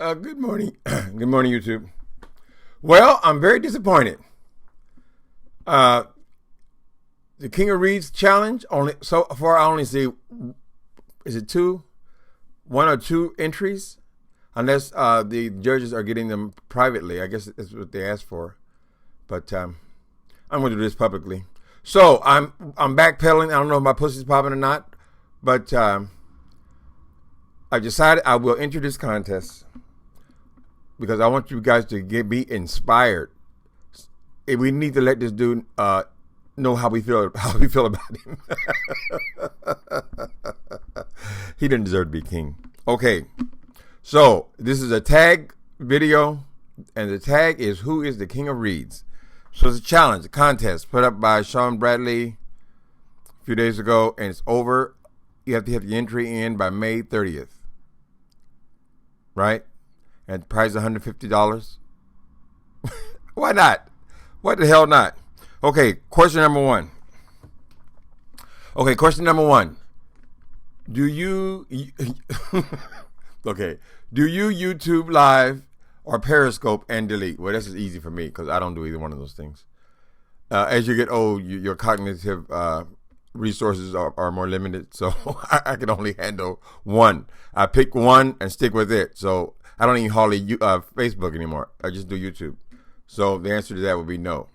Good morning. Good morning, YouTube. Well, I'm very disappointed. The King of Reads challenge, only so far I only see, is it one or two entries? Unless the judges are getting them privately. I guess that's what they asked for. But I'm going to do this publicly. So I'm backpedaling. I don't know if my pussy's popping or not. But I decided I will enter this contest because I want you guys to be inspired. We need to let this dude know how we feel about him. He didn't deserve to be king. Okay, so this is a tag video, and the tag is "Who is the King of Reads?" So it's a challenge, a contest put up by Sean Bradley a few days ago, and it's over. You have to have the entry in by May 30th, right? And the price is $150. Why not? What the hell not? Okay, question number one. Do you do you YouTube live or Periscope and delete? Well, this is easy for me because I don't do either one of those things. As you get old, your cognitive resources are more limited, so I can only handle one. I pick one and stick with it. So I don't even hardly Facebook anymore. I just do YouTube. So the answer to that would be no.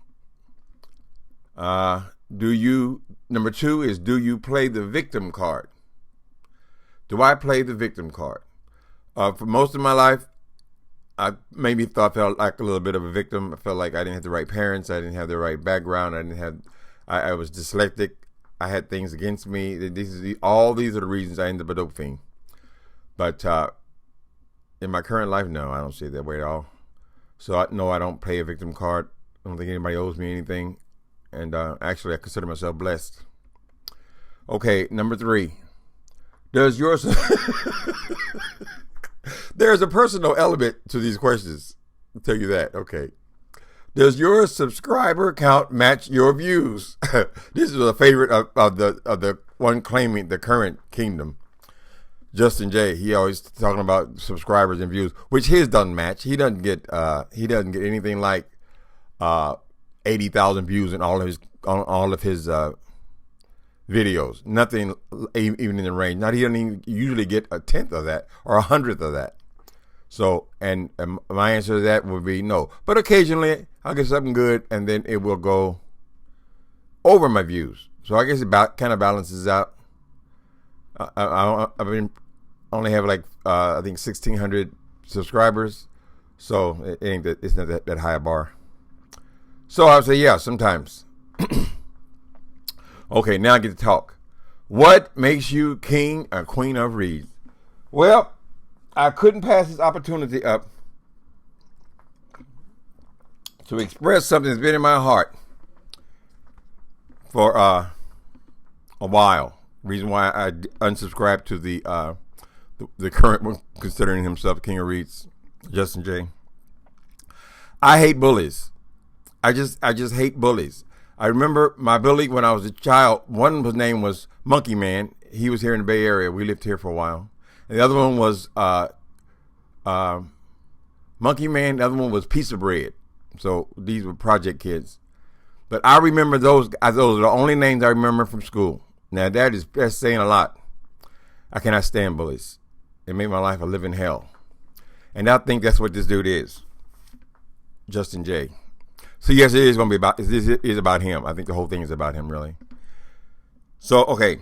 Number two is, do you play the victim card? Do I play the victim card? For most of my life, I felt like a little bit of a victim. I felt like I didn't have the right parents. I didn't have the right background. I was dyslexic. I had things against me. All these are the reasons I ended up a dope fiend. But in my current life, no, I don't see it that way at all. So I don't play a victim card. I don't think anybody owes me anything. And actually, I consider myself blessed. Okay, number three. There's a personal element to these questions. I'll tell you that. Okay. Does your subscriber count match your views? This is a favorite of the one claiming the current kingdom, Justin J. He always talking about subscribers and views, which his doesn't match. He doesn't get anything like 80,000 views in all of his videos. Nothing even in the range. He doesn't even usually get a tenth of that or 100th of that. So, and my answer to that would be no. But occasionally, I'll get something good, and then it will go over my views. So I guess it kind of balances out. I only have like I think 1,600 subscribers, so it's not that high a bar. So I would say yeah, sometimes. Okay, now I get to talk. What makes you king or queen of reads? Well, I couldn't pass this opportunity up to express something that's been in my heart for a while. Reason why I unsubscribed to the current one, considering himself King of Reads, Justin J. I hate bullies. I just hate bullies. I remember my bully when I was a child. One of his name was Monkey Man. He was here in the Bay Area. We lived here for a while. And the other one was Monkey Man. The other one was Piece of Bread. So these were project kids. But I remember those are the only names I remember from school. Now that's saying a lot. I cannot stand bullies. They made my life a living hell. And I think that's what this dude is. Justin J. So yes, it is going to be about. It is about him. I think the whole thing is about him, really. So okay,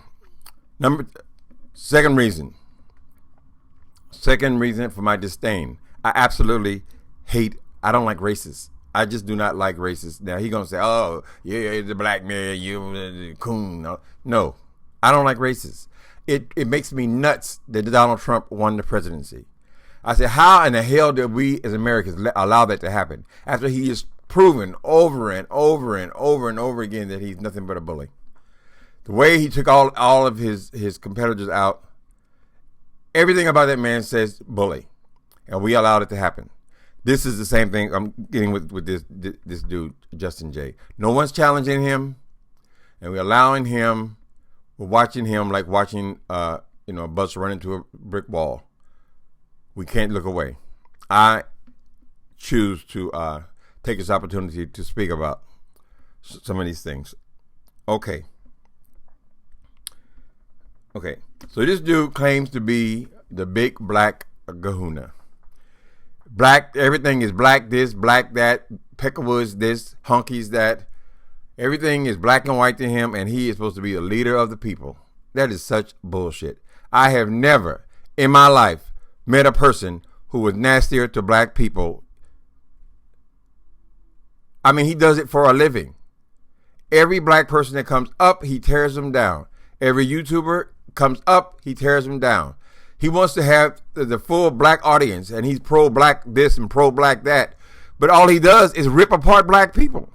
second reason for my disdain. I absolutely hate. I don't like racists. I just do not like racists. Now he gonna say, "Oh, yeah, the black man, you the coon." No, I don't like racists. It makes me nuts that Donald Trump won the presidency. I said, how in the hell did we as Americans allow that to happen after he is proven over and over and over and over again that he's nothing but a bully? The way he took all of his competitors out, everything about that man says bully, and we allowed it to happen. This is the same thing I'm getting with this dude, Justin J. No one's challenging him, and we're allowing him. We're watching him like watching a bus run into a brick wall. We can't look away. I choose to take this opportunity to speak about some of these things. Okay. So this dude claims to be the big black kahuna. Black, everything is black this, black that, Peckerwoods this, Hunkies that. Everything is black and white to him, and he is supposed to be a leader of the people. That is such bullshit. I have never in my life met a person who was nastier to black people. I mean, he does it for a living. Every black person that comes up, he tears them down. Every YouTuber comes up, he tears them down. He wants to have the full black audience, and he's pro-black this and pro-black that. But all he does is rip apart black people.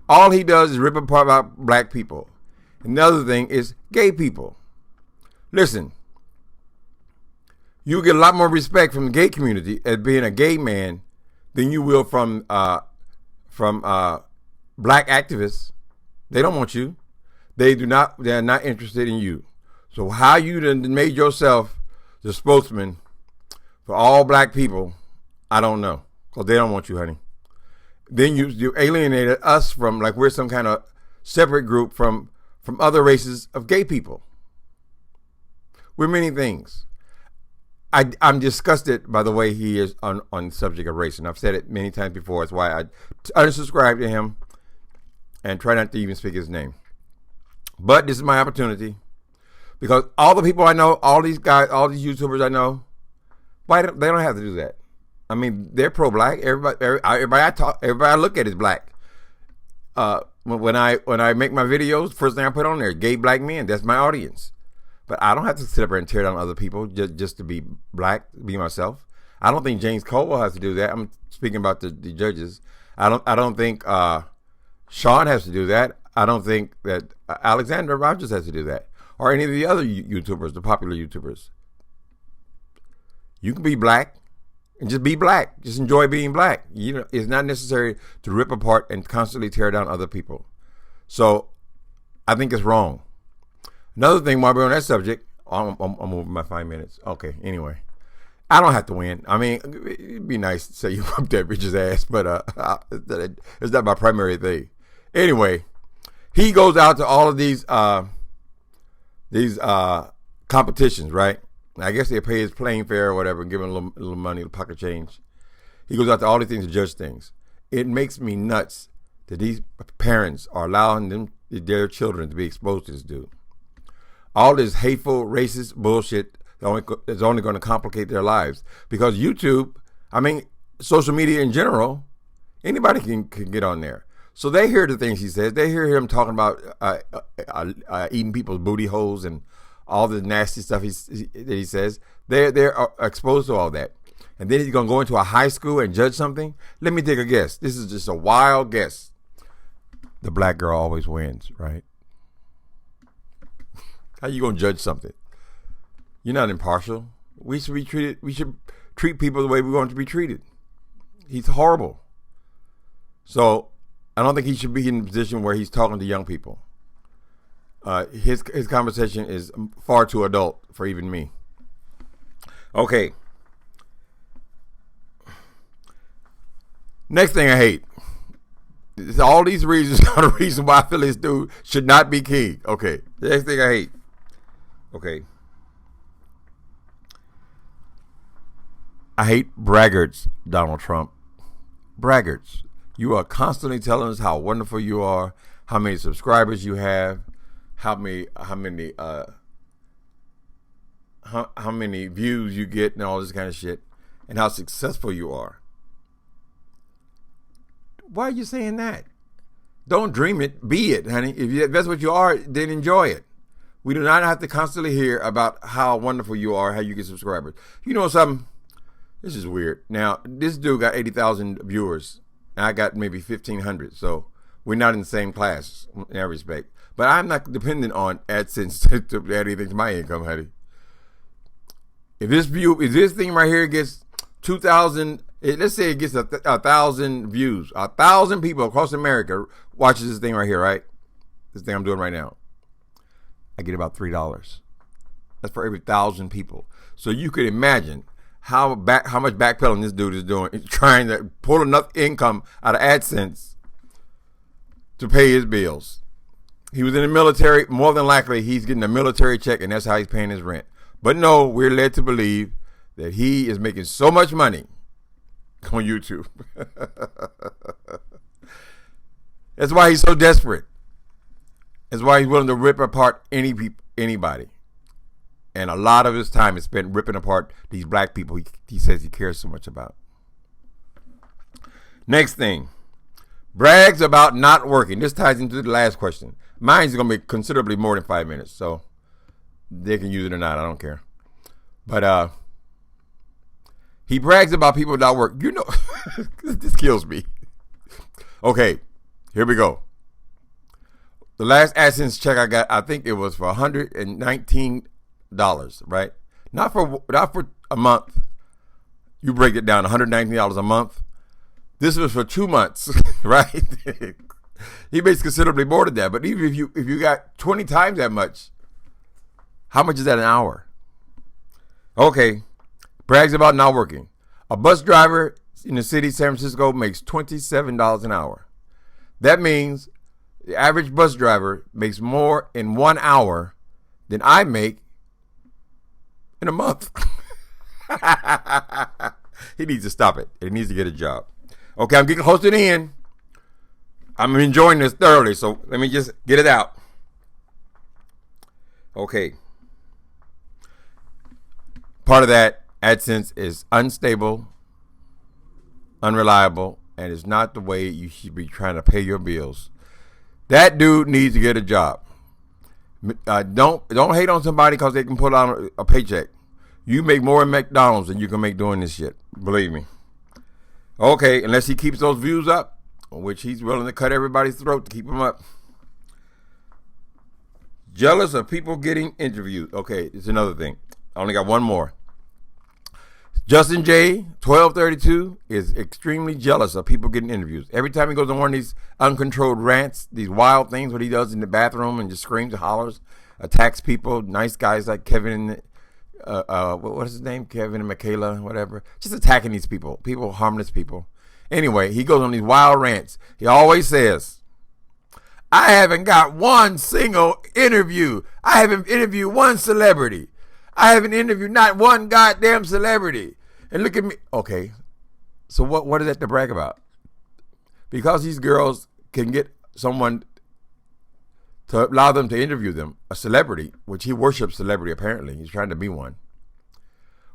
All he does is rip apart about black people. Another thing is gay people. Listen, you get a lot more respect from the gay community as being a gay man than you will from black activists. They don't want you. They are not interested in you. So how you done made yourself the spokesman for all black people, I don't know. Because they don't want you, honey. Then you alienated us from, like we're some kind of separate group from other races of gay people. We're many things. I'm disgusted by the way he is on the subject of race. And I've said it many times before. That's why I unsubscribe to him and try not to even speak his name. But this is my opportunity. Because all the people I know, all these guys, all these YouTubers I know, they don't have to do that. I mean, they're pro-black. Everybody I look at is black. When I make my videos, first thing I put on there, gay black men. That's my audience. But I don't have to sit up there and tear down other people just to be black, be myself. I don't think James Caldwell has to do that. I'm speaking about the judges. I don't think Sean has to do that. I don't think that Alexander Rogers has to do that. Or any of the other YouTubers, the popular YouTubers. You can be black and just be black. Just enjoy being black. You know, it's not necessary to rip apart and constantly tear down other people. So I think it's wrong. Another thing, while we're on that subject, I'm moving my 5 minutes. Okay, anyway. I don't have to win. I mean, it'd be nice to say you whooped that bitch's ass, but it's not my primary thing. Anyway, he goes out to all of these competitions, right? I guess they pay his plane fare or whatever and give him a little money, a little pocket change. He goes out to all these things to judge things. It makes me nuts that these parents are allowing their children to be exposed to this dude. All this hateful, racist bullshit is only going to complicate their lives. Because YouTube, I mean, social media in general, anybody can get on there. So they hear the things he says. They hear him talking about eating people's booty holes and all the nasty stuff that he says. They're exposed to all that. And then he's going to go into a high school and judge something. Let me take a guess. This is just a wild guess. The black girl always wins, right? How you going to judge something? You're not impartial. We should treat people the way we want to be treated. He's horrible. So I don't think he should be in a position where he's talking to young people. His conversation is far too adult for even me. Okay. Next thing I hate. All these reasons are the reason why I feel this dude should not be king. Okay. The next thing I hate. Okay. I hate braggarts, Donald Trump. Braggarts. You are constantly telling us how wonderful you are, how many subscribers you have, how many views you get and all this kind of shit, and how successful you are. Why are you saying that? Don't dream it, be it, honey. If that's what you are, then enjoy it. We do not have to constantly hear about how wonderful you are, how you get subscribers. You know something? This is weird. Now, this dude got 80,000 viewers. And I got maybe 1,500. So we're not in the same class in that respect. But I'm not dependent on AdSense to add anything to my income, honey. If this thing right here gets 2,000, let's say it gets 1,000 views, 1,000 people across America watches this thing right here, right? This thing I'm doing right now. I get about $3. That's for every 1,000 people. So you could imagine how much backpedaling this dude is doing. He's trying to pull enough income out of AdSense to pay his bills. He was in the military. More than likely, he's getting a military check, and that's how he's paying his rent. But no, we're led to believe that he is making so much money on YouTube. That's why he's so desperate. That's why he's willing to rip apart anybody. And a lot of his time is spent ripping apart these black people he says he cares so much about. Next thing. Brags about not working. This ties into the last question. Mine's going to be considerably more than 5 minutes, so they can use it or not. I don't care. But he brags about people not work. You know, this kills me. Okay, here we go. The last AdSense check I got, I think it was for $119, right? Not for a month. You break it down, $119 a month. This was for 2 months, right? He makes considerably more than that. But even if you got 20 times that much, how much is that an hour? Okay, brags about not working. A bus driver in the city of San Francisco makes $27 an hour. That means the average bus driver makes more in 1 hour than I make in a month. He needs to stop it. He needs to get a job. Okay, I'm getting close to the end. I'm enjoying this thoroughly, so let me just get it out. Okay. Part of that, AdSense is unstable, unreliable, and it's not the way you should be trying to pay your bills. That dude needs to get a job. Don't hate on somebody because they can put on a paycheck. You make more in McDonald's than you can make doing this shit. Believe me. Okay, unless he keeps those views up, which he's willing to cut everybody's throat to keep them up. Jealous of people getting interviewed. Okay, it's another thing. I only got one more. Justinj1232 is extremely jealous of people getting interviews. Every time he goes on one of these uncontrolled rants, these wild things, what he does in the bathroom and just screams and hollers, attacks people, nice guys like Kevin, what is his name? Kevin and Michaela, whatever. Just attacking these people, harmless people. Anyway, he goes on these wild rants. He always says, I haven't got one single interview. I haven't interviewed one celebrity. I haven't interviewed not one goddamn celebrity. And look at me. Okay, so what is that to brag about? Because these girls can get someone to allow them to interview them, a celebrity, which he worships celebrity apparently. He's trying to be one.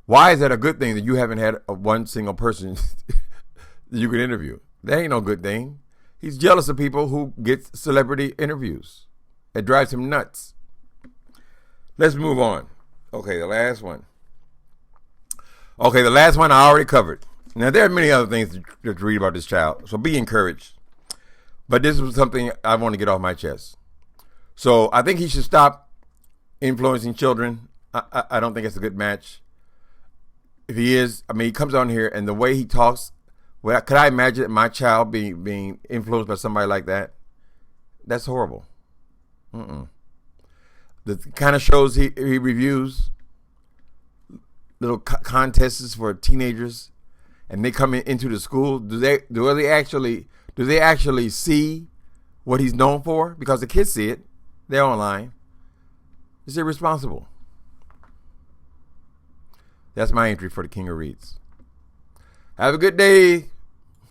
Why is that a good thing that you haven't had one single person that you can interview? That ain't no good thing. He's jealous of people who get celebrity interviews. It drives him nuts. Let's move on. Okay, the last one. Okay, the last one I already covered. Now, there are many other things to read about this child, so be encouraged. But this was something I want to get off my chest. So I think he should stop influencing children. I don't think it's a good match. If he is, I mean, he comes on here and the way he talks, well, could I imagine my child being influenced by somebody like that? That's horrible. The kind of shows he reviews, little contests for teenagers, and they come into the school. Do they actually see what he's known for? Because the kids see it. They're online. It's irresponsible. That's my entry for the King of Reads. Have a good day.